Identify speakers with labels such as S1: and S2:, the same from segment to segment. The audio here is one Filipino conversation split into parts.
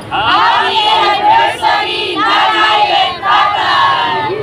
S1: Happy anniversary, Nanay and Tatay!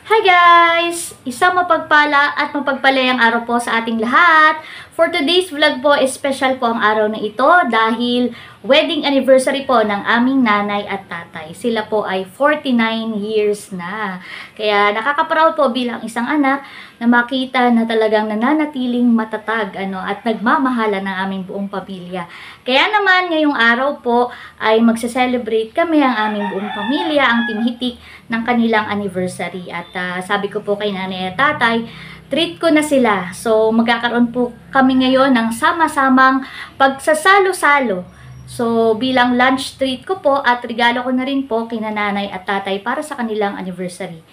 S2: Hi guys! Isang mapagpala at mapagpalayang araw po sa ating lahat. For today's vlog po, special po ang araw na ito dahil wedding anniversary po ng aming nanay at tatay. Sila po ay 49 years na. Kaya nakaka-proud po bilang isang anak na makita na talagang nananatiling matatag at nagmamahala ng aming buong pamilya. Kaya naman ngayong araw po ay magse-celebrate kami ang aming buong pamilya, ang Team Hitik, ng kanilang anniversary. At sabi ko po kay nanay at tatay, treat ko na sila. So, magkakaroon po kami ngayon ng sama-samang pagsasalo-salo. So, bilang lunch treat ko po at regalo ko na rin po kina nanay at tatay para sa kanilang anniversary.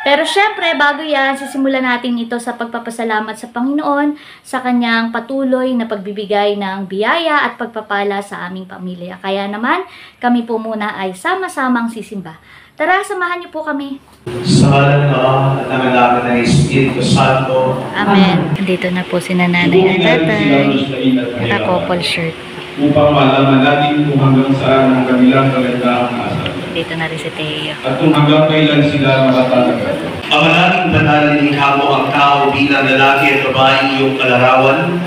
S2: Pero syempre, bago yan, sisimulan natin ito sa pagpapasalamat sa Panginoon sa kanyang patuloy na pagbibigay ng biyaya at pagpapala sa aming pamilya. Kaya naman, kami po muna ay sama-samang sisimba. Tara, samahan niyo po kami.
S3: Sa ngalan ng Ama at ng Anak at ng Espiritu Santo.
S2: Amen. Dito na po si nanay at tatay. Naka-couple shirt.
S3: Upang malaman natin kung hanggang saan ang kanilang kagandahang asal.
S2: Dito na rin si Teo.
S3: At kung hanggang kailan sila matatalaga.
S4: Ama naming banal, nilikha mo ang tao bilang lalaki at babae iyong kalarawan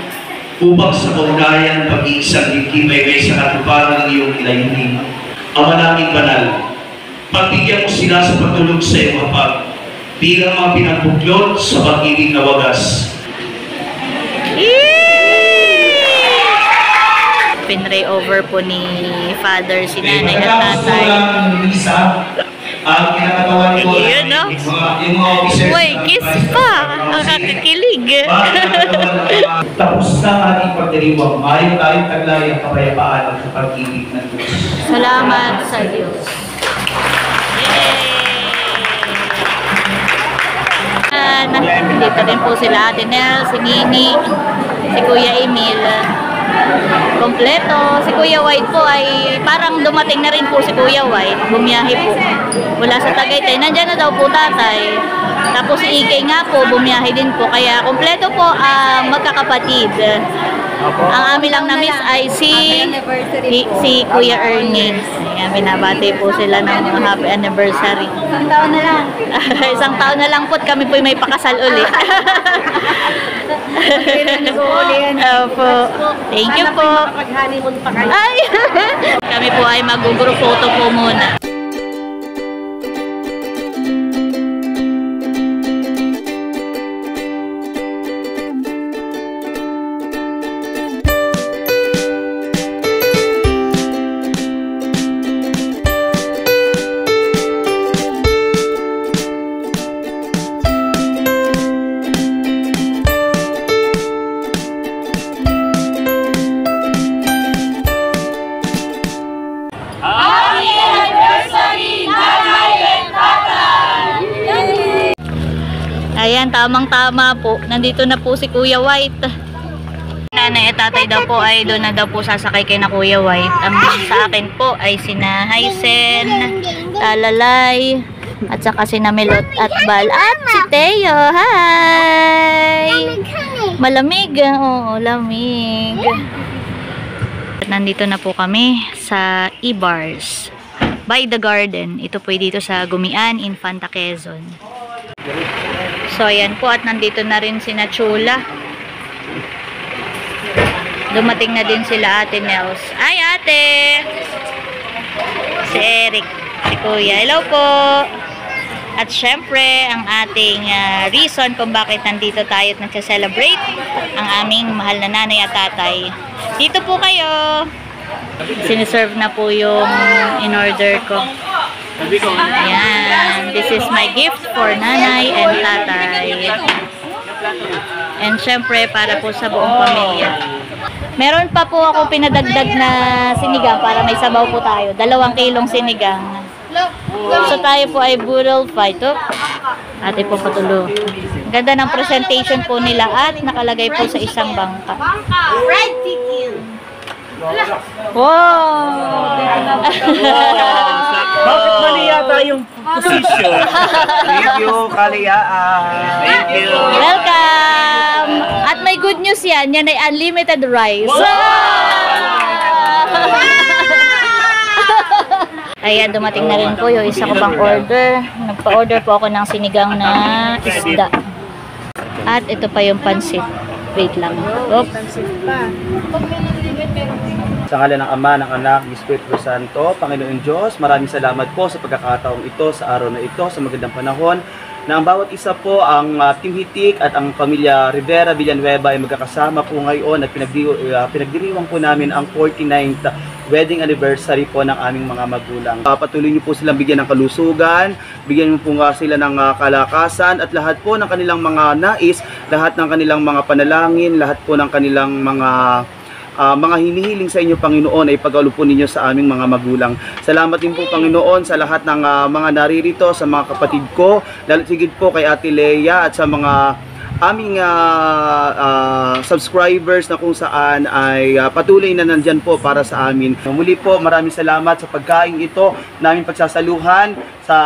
S4: upang sa kaugnayan pag-iisang dikibay kay sa katuparan ng iyong ilayunin. Ama naming banal, pagbigyan mo sila sa patulog sa iyong hapag bilang mga pinagbuklod sa pag-ibig na wagas.
S2: Pinray over po ni Father si nanay at tatay.
S3: Ang kinakatawan ko
S2: Yun, no?
S3: yung mga officers.
S2: Uy, kiss pa! Ang kakikilig.
S3: Tapos na ang ating pagdiriwang. Mayo tayong taglay ang kapayapaan at pag-ibig ng Diyos.
S2: Salamat sa Diyos. Dito rin po sila Ate Nel, si Nini, si Kuya Emil. Kompleto. Si Kuya White po ay parang dumating na rin po si Kuya White. Bumiyahe po mula sa Tagaytay. Nandiyan na daw po tatay. Tapos si Ike nga po, bumiyahe din po. Kaya kompleto po ang magkakapatid. Ang amin lang na-miss ay si Kuya Ernie. Ayan, binabati po sila ng mga happy anniversary. Isang taon na lang. Isang taon na lang po kami po may pakasal uli. Opo. Thank you po. Ay! Kami po ay mag-group photo po muna. Ayan, tamang-tama po. Nandito na po si Kuya White. Nanay at tatay daw po ay doon na daw po sasakay kay na Kuya White. Ang sa akin po ay sina Hysen, Talalay, at saka sina Melot at Bal. At si Teo. Hi! Malamig. Oo, lamig. At nandito na po kami sa E-Bars by the Garden. Ito po dito sa Gumian, Infanta, Quezon. So, ayan po. At nandito na rin si Nachula. Dumating na din sila Ate Nels. Ay, ate! Si Eric. Si Kuya. Hello po! At syempre, ang ating reason kung bakit nandito tayo at nagsa-celebrate ang aming mahal na nanay at tatay. Dito po kayo! Siniserve na po yung in-order ko. Ayan. This is my gift for nanay and tatay. And syempre, para po sa buong pamilya. Meron pa po ako pinadagdag na sinigang para may sabaw po tayo. 2 kilong sinigang. So tayo po ay budol fight. Ate po patulo. Ganda ng presentation po nila at nakalagay po sa isang bangka.
S1: Fried chicken.
S2: Wow!
S5: Bakit mali yata yung position? Thank you, Kalayaan. Thank you.
S2: Welcome! At may good news yan. Yan ay unlimited rice. Ayan, dumating na rin po yung isa ko pang order. Nagpa-order po ako ng sinigang na isda. At ito pa yung pansit. Wait lang. Oops.
S5: Sa ngalan ng Ama, ng Anak, ng Espiritu Santo, Panginoon Diyos, maraming salamat po sa pagkakataong ito, sa araw na ito, sa magandang panahon, na ang bawat isa po, ang Team Hitik at ang pamilya Rivera Villanueva ay magkakasama po ngayon at pinagdiriwang po namin ang 49th wedding anniversary po ng aming mga magulang. Patuloy niyo po silang bigyan ng kalusugan, bigyan niyo po nga sila ng kalakasan at lahat po ng kanilang mga nais, lahat ng kanilang mga panalangin, lahat po ng kanilang mga hinihiling sa inyo, Panginoon, ay pag-alupon ninyo sa aming mga magulang. Salamat din po, Panginoon, sa lahat ng mga naririto, sa mga kapatid ko, lalo sigit po kay Ate Leia at sa mga aming subscribers na kung saan ay patuloy na nandyan po para sa amin. Muli po, maraming salamat sa pagkain ito namin pagsasaluhan sa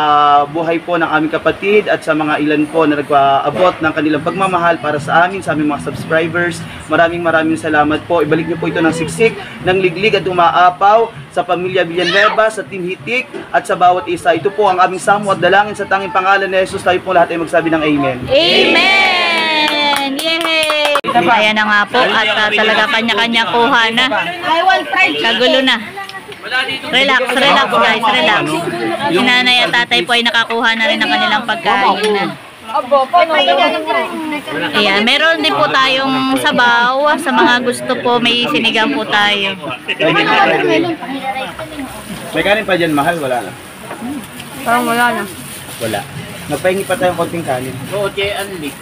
S5: buhay po ng aming kapatid at sa mga ilan po na nag-abot ng kanilang pagmamahal para sa amin, sa aming mga subscribers. Maraming salamat po. Ibalik niyo po ito ng siksik, ng liglig at umaapaw sa pamilya Villanueva, sa Team Hitik at sa bawat isa. Ito po ang aming samo at dalangin sa tanging pangalan ni Jesus. Tayo po lahat ay magsabi ng Amen.
S2: Amen! Yay! Ayan na nga po at talaga kanya-kanya kuha na. Kagulo na. Relax guys, relax. Si nanay at tatay po ay nakakuha na rin ng kanilang pagkain na. Ayan, meron din po tayong sabaw. Sa mga gusto po, may sinigang po tayo.
S5: May kanin pa dyan, mahal? Wala na?
S2: Parang wala na.
S5: Wala. Nagpahingi pa tayong konting kanin.
S3: Oo, Jay Anli.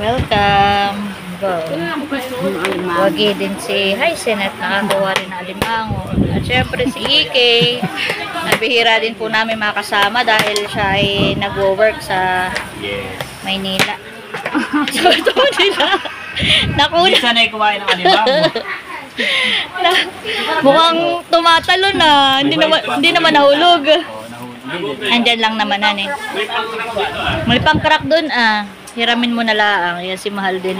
S2: Welcome. Go. Wagi din si Hysen at nakakuha rin ng alimango. At syempre si Ike. Nabihira din po namin makasama dahil siya ay nagwo-work sa Maynila. So ito nila. Nakuna.
S3: Sanay kumain ng alimango.
S2: Mukhang tumatalo na. Hindi naman nahulog. Andyan lang naman eh. May pang-crack dun Hiramin mo na lang. Yan si Mahal din.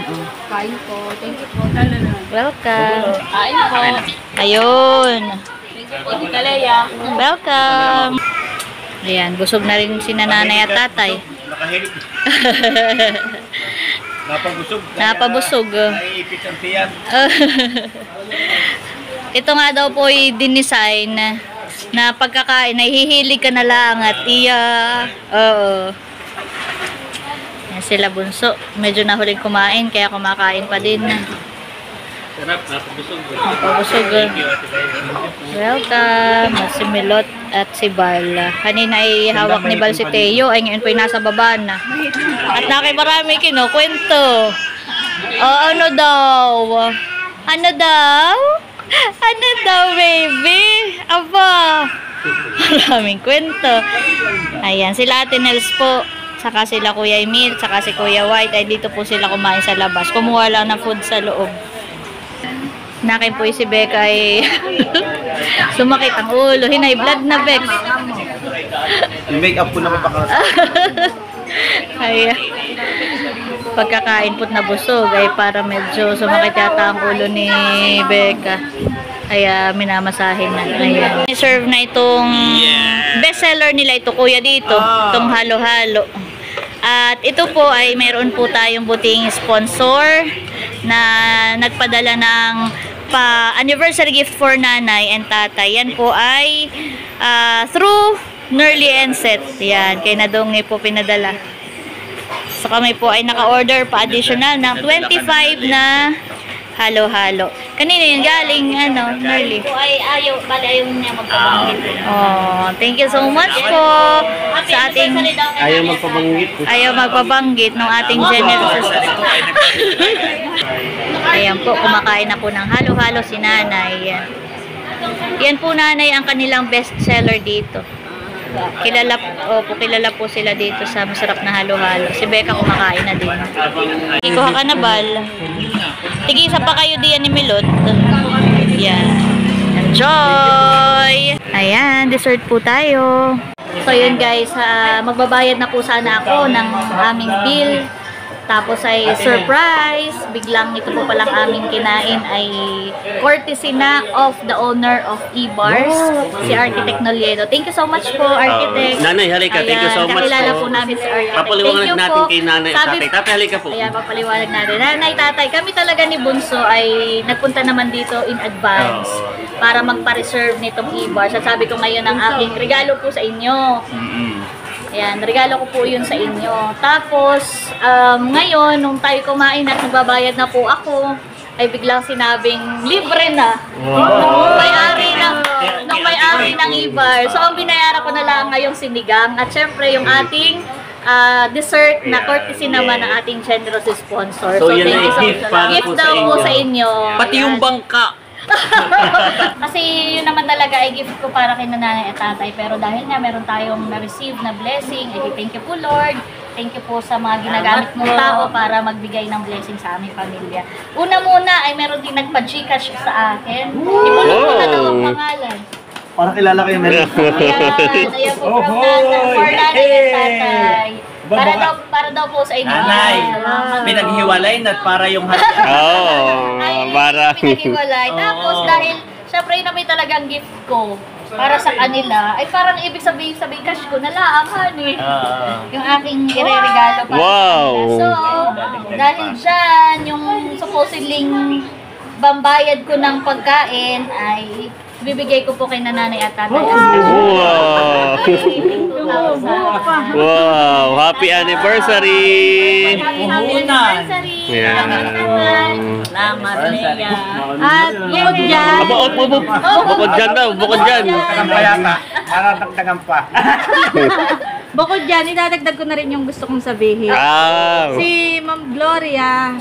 S1: Kain po. Thank you po.
S2: Welcome.
S1: Kain po.
S2: Ayun.
S1: Thank you po, Tita Leia.
S2: Welcome. Ayan, busog na rin si nanay at tatay. Napabusog.
S5: Naiipit ang tiyan.
S2: Ito nga daw po ay dinisign na pagkakain, nahihilig ka na lang at oo. Yan sila bunso. Medyo nahuling kumain kaya kumakain pa din.
S3: Sarap, napabusog.
S2: Napabusog. Welcome. Si Milot at si Bal. Kanina ay hawak ni Bal si Teo. Ay ngayon po ay nasa baba na. At nakimarami kinukwento. Ano daw? Ano daw? Ano daw, baby? Aba. Maraming kwento. Ayan, sila Ate Nels po. Saka sila Kuya Emil, saka si Kuya White. Ay dito po sila kumain sa labas. Kumuha lang ng food sa loob. Nakin po si Becca ay sumakit ang ulo. Hinay blood na, Bex.
S5: Yung make-up po na mapakasa.
S2: Ay, pagkakain po't nabusog ay para medyo sumakit yata ang ulo ni Becca. Kaya minamasahin na. Ayan. I-serve na itong bestseller nila ito, kuya, dito. Itong halo-halo. At ito po ay meron po tayong buting sponsor na nagpadala ng anniversary gift for nanay and tatay. Yan po ay through Nerly and Set. Yan, kay Nadongi po pinadala. So kami po ay naka-order pa additional ng 25 na halo-halo. Kanina yung galing, Nerly. Po ay ayaw niya magpabanggit. Thank you so much po sa ating ayaw magpabanggit ng ating generous. Ayan po, kumakain na po ng halo-halo si nanay. Yan po nanay ang kanilang best seller dito. Kilala po sila dito sa masarap na halo-halo. Si Becca kumakain na din. Ikuha ka na, Bal. Tigisa pa kayo diyan ni Milot. Yan. Enjoy! Ayan, dessert po tayo. So yun guys, magbabayad na po sana ako ng aming bill. Tapos ay surprise, biglang ito po palang aming kinain ay courtesy na of the owner of E-Bars, si Architect Noliedo. Thank you so much po, Architect.
S6: Nanay, halika. Thank you so much
S2: kakilala
S6: po.
S2: po namin si Architect.
S6: Papaliwanag
S2: Thank you
S6: natin
S2: po.
S6: kay nanay at tatay. Tatay, halika po.
S2: Ayan, papaliwanag natin. Nanay, tatay, kami talaga ni Bunso ay nagpunta naman dito in advance para magpa-reserve nitong E-Bars. At sabi ko ngayon ang aking regalo po sa inyo. Ayan, regalo ko po yun sa inyo. Tapos, ngayon, nung tayo kumain at nagbabayad na po ako, ay biglang sinabing libre na. Nung may-ari ng E-Bar. So, ang binayaran ko na lang ngayong sinigang. At syempre, yung ating dessert na courtesy naman ng ating generous sponsor.
S6: So, yan
S2: thank
S6: ay
S2: you so
S6: gift
S2: much.
S6: para
S2: Gift
S6: po
S2: daw
S6: sa
S2: po
S6: inyo.
S2: sa inyo.
S6: Pati yung
S2: Ayan.
S6: bangka.
S2: Kasi yun naman talaga ay gift ko para kay nanay at tatay. Pero dahil nga meron tayong na-receive na blessing, ay thank you po Lord. Thank you po sa mga ginagamit mong tao para magbigay ng blessing sa aming pamilya. Una muna ay meron din nagpa-Gcash sa akin. Ipulong ko na daw ang pangalan.
S5: Para kilala kayo meron.
S2: Ayan po from nanay, for nanay at tatay. Para daw po sa inyo.
S5: Nanay, pinaghiwalay na para yung
S2: Ay,
S6: para.
S2: pinaghiwalay. Tapos dahil, syempre yun na may talagang gift ko para sa kanila, ay parang ibig sabihin cash ko na lang, honey. Yung aking ireregalo para
S6: Wow.
S2: sa kanila. So, dahil dyan, yung supposedly bambayad ko ng pagkain ay bibigay ko po kay nanay at tatay.
S6: Wow! Wow! Happy anniversary!
S2: Happy anniversary!
S6: Yeah.
S2: Salamat, Leia. At yun dyan.
S6: Bukod dyan daw, bukod dyan.
S3: Nakakagdagan pa.
S1: Bukod dyan, idadagdag ko na rin yung gusto kong sabihin.
S6: Wow!
S1: Si Ma'am Gloria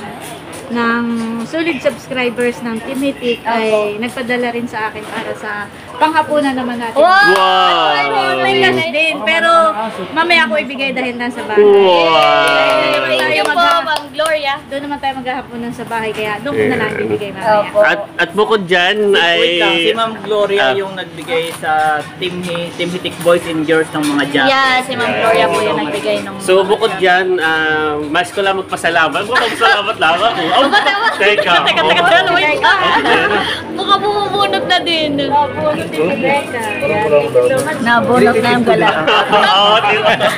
S1: ng solid subscribers ng Team Hitik ay nagpadala rin sa akin para sa panghapunan naman natin.
S6: Wow!
S1: May cash din, pero mamaya ako ibigay dahil nasa bahay.
S6: Wow!
S2: Thank you po, Ma'am Gloria.
S1: Doon naman tayo maghahaponan sa bahay, kaya doon ko na lang bibigay mamaya.
S6: At bukod dyan
S5: Wait lang, si
S6: ay...
S5: Ma'am Gloria yung nagbigay sa Team Hitik Boys and Girls ng mga jacket.
S2: Yeah, si Ma'am Gloria po yung nagbigay nung...
S6: So bukod dyan, mas ko lang magpasalamat. Magpasalamat lang ako. Teka.
S2: wait. Baka bumubunot na din. Nabunot na yung gala.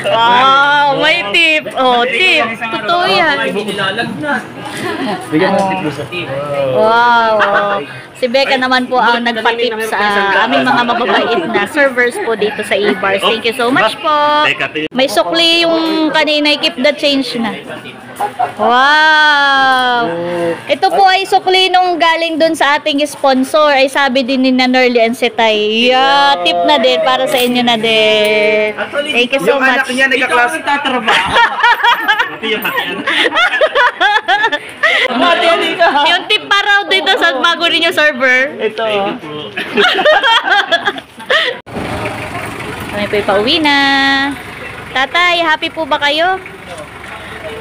S2: Wow, may tip. Oh, tip. Totoo yan.
S5: Bigyan mo tip sa tip.
S2: Wow. Si Becca naman po ang nagpatip sa aming mga mababait na servers po dito sa E-Bars. Thank you so much po. May sukli yung kanina, keep the change na. Wow! Ito po ay sukli nung galing dun sa ating sponsor. Ay sabi din ni Nanerly and Setay. Yeah, tip na din para sa inyo na din. Thank you so
S3: Yung
S2: much.
S3: anak niya nagkaklase.
S2: Yung tip pa raw dito sa bago ninyo server.
S5: Ito.
S2: Kami po pauwi na. Tatay, happy po ba kayo?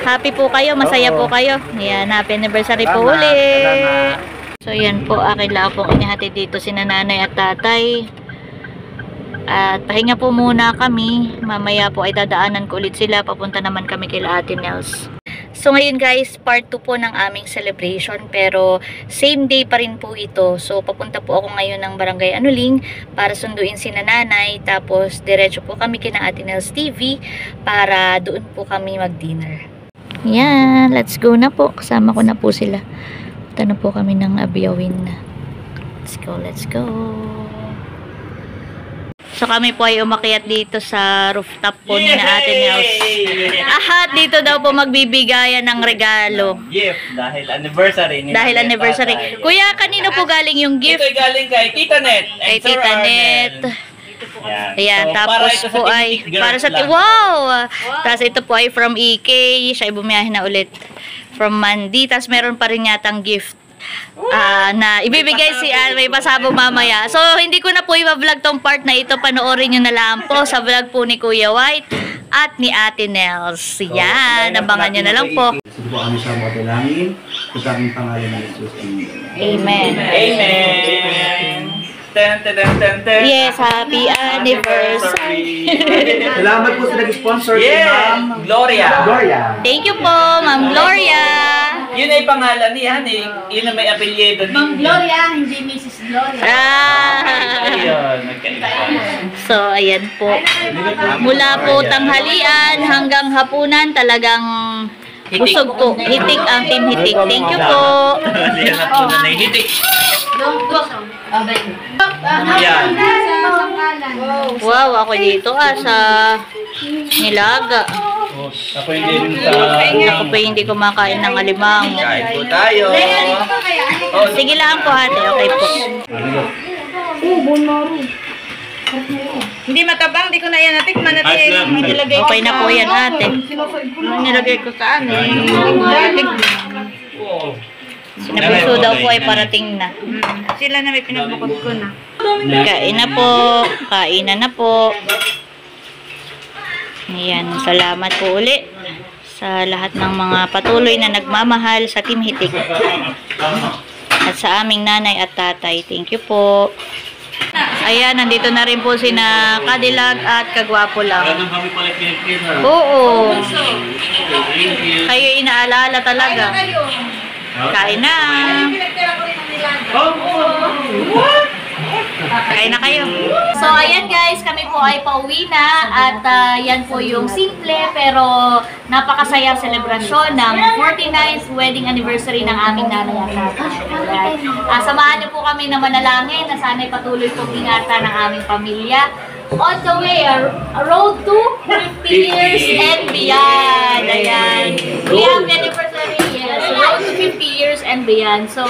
S2: Happy po kayo? Masaya po kayo? Yan, happy anniversary po ulit. So yan po, akin lang po inihatid dito si nanay at tatay. At pahinga po muna kami. Mamaya po ay dadaanan ko ulit sila. Papunta naman kami kay Ate Nels. So ngayon guys, part 2 po ng aming celebration, pero same day pa rin po ito. So papunta po ako ngayon ng Barangay Anuling para sunduin si nanay, tapos diretso po kami kina Ate Nels TV para doon po kami mag-dinner. Yan, let's go na po. Kasama ko na po sila. Punta na po kami ng Abiawin. Let's go, let's go. So kami po ay umakyat dito sa rooftop po ni Ate Nels. At dito daw po magbibigayan ng regalo.
S5: Gift dahil anniversary ni
S2: Dahil anniversary. Kuya, kanino po galing yung gift?
S5: Ito'y galing kay Tita Net.
S2: Kay Tita Net.
S5: Yan.
S2: Ayan,
S5: So,
S2: tapos
S5: para ito sa
S2: po
S5: Team
S2: ay
S5: Hitik Girls
S2: para sa
S5: lang.
S2: wow! Tapos ito po ay from EK. Siya ay bumiyahe na ulit from Mandy. Tapos meron pa rin yatang gift na ibibigay si may pasabog mamaya. So hindi ko na po i-vlog tong part na ito. Panoorin nyo na lang po sa vlog po ni Kuya White at ni Ate Nels. Yan, abangan nyo na lang po.
S5: Subukan mo sa mga dalangin. Sa daming pangalan ng Jesus.
S2: Amen.
S7: Amen. Ten, ten, ten, ten, ten.
S2: Yes, happy anniversary.
S5: Salamat po sa nag-sponsor kay
S7: Yeah,
S5: Ma'am
S7: Gloria.
S5: Gloria.
S2: Thank you po, Ma'am Gloria.
S7: Yun ay pangalan niya, yun ang may apelyido niya.
S1: Ma'am Gloria, hindi Mrs. Gloria.
S7: Ayun, nagkaiba.
S2: So, ayan po. Mula po tanghalian hanggang hapunan, talagang busog po. Hitik ang Team Hitik. Thank you po.
S7: Hindi na po na nahihitik.
S1: Yan. Sa sangkalan.
S2: Wow, ako dito sa nilaga.
S7: Ako hindi rin sa...
S2: Ako po hindi kumakain ng alimango.
S7: Kain po tayo.
S2: Sige lang po ate, okay po.
S1: Hindi matabang, di ko na yan natikman natin. Nilagay
S2: Okay na po yan ate.
S1: Nilagay ko sa ano.
S2: Sinapuso daw po ay parating na.
S1: Sila na may pinagbukod ko na.
S2: Kain na po. Kainan na po. Ayan, salamat po uli sa lahat ng mga patuloy na nagmamahal sa Team Hitik. At sa aming nanay at tatay. Thank you po. Ayan, nandito na rin po sina Kadilag at Kagwapo lang.
S6: Kami pala pinipira.
S2: Oo.
S6: Thank you.
S2: Kayo inaalala talaga. Kain na. Kain na kayo. So, ayan guys, kami po ay pauwi na at yan po yung simple pero napakasayang selebrasyon ng 49th wedding anniversary ng aming nanay at tatay. Samahan niyo po kami na manalangin na sana'y patuloy pong ingatan ng aming pamilya on the way, a road to 50 years and beyond. Ayan. We have the anniversary, yes. Road to 50 years and beyond. So,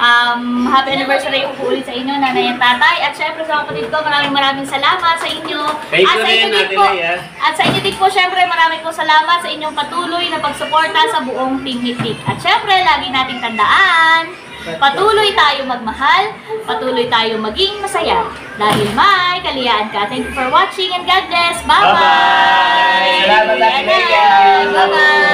S2: happy anniversary po ulit sa inyo, nanay at tatay. At syempre sa kapatid ko, maraming salamat sa inyo.
S7: Thank
S2: At
S7: you
S2: sa inyo
S7: rin,
S2: din
S7: Ate
S2: po,
S7: Leia.
S2: at sa inyo din po, syempre maraming po salamat sa inyong patuloy na pagsuporta sa buong Team Hitik. At syempre, lagi nating tandaan, patuloy tayo magmahal, patuloy tayo maging masaya. Dahil may kaliyaan ka. Thank you for watching and God bless. Bye-bye!
S7: Bye-bye! Salamat, Ate Leia.
S2: Bye-bye!